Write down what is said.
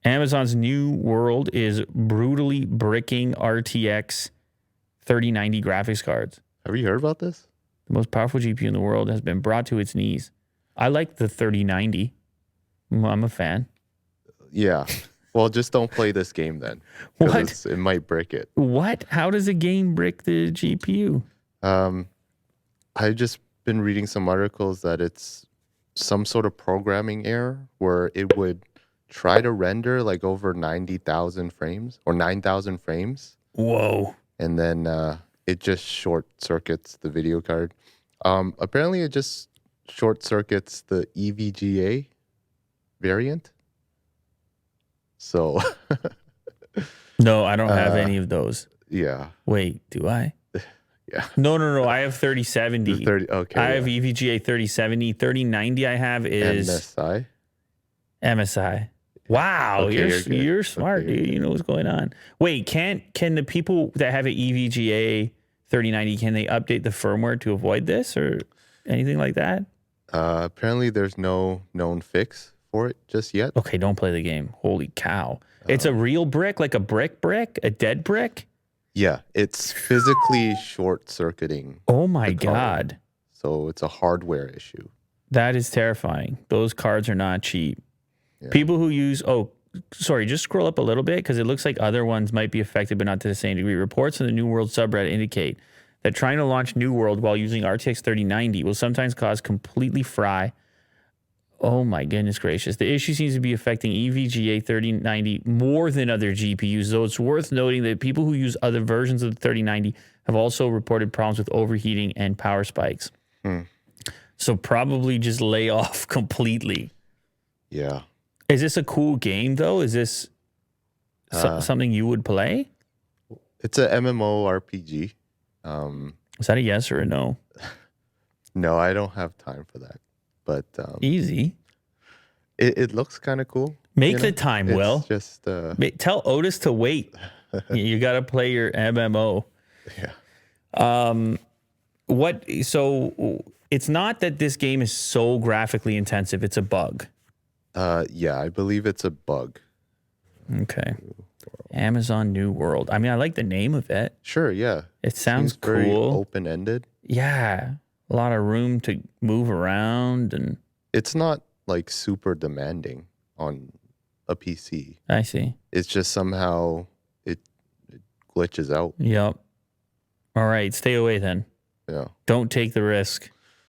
Amazon's New World is brutally bricking RTX 3090 graphics cards. Have you heard about this? The most powerful GPU in the world has been brought to its knees. I like the 3090. I'm a fan. Yeah. Well, just don't play this game then. What? It might break it. What? How does a game brick the GPU? I've just been reading some articles that it's some sort of programming error where it would try to render like over 90,000 frames or 9,000 frames. Whoa. And then it just short circuits the video card. Apparently, it just short circuits the EVGA variant. So, No, I don't have any of those. yeah. Wait, do I? Yeah. No. I have 3070. 30, okay. I have EVGA 3070. 3090 I have is MSI. Wow, Okay, you're smart, okay. dude. You know what's going on. Wait, can the people that have an EVGA 3090, can they update the firmware to avoid this or anything like that? Apparently, there's no known fix for it just yet. Okay, don't play the game. Holy cow. It's a real brick, like a brick, a dead brick? Yeah, it's physically short-circuiting. Oh my the card. God. So it's a hardware issue. That is terrifying. Those cards are not cheap. Yeah. People who use, just scroll up a little bit because it looks like other ones might be affected, but not to the same degree. Reports on the New World subreddit indicate that trying to launch New World while using RTX 3090 will sometimes cause completely fry. Oh my goodness gracious. The issue seems to be affecting EVGA 3090 more than other GPUs, though it's worth noting that people who use other versions of the 3090 have also reported problems with overheating and power spikes. So probably just lay off completely. Yeah. Is this a cool game, though? Is this something you would play? It's a MMORPG. Is that a yes or a no? No, I don't have time for that. But Easy. It looks kind of cool. Make the time, it's Will. Just tell Otis to wait. You got to play your MMO. Yeah. So it's not that this game is so graphically intensive. It's a bug. Yeah, I believe it's a bug. Okay. Amazon New World. I mean, I like the name of it. Sure, yeah. It sounds cool. Very open-ended. Yeah. A lot of room to move around, and it's not like super demanding on a PC. I see. It's just somehow it glitches out. Yep. All right, stay away then. Yeah. Don't take the risk.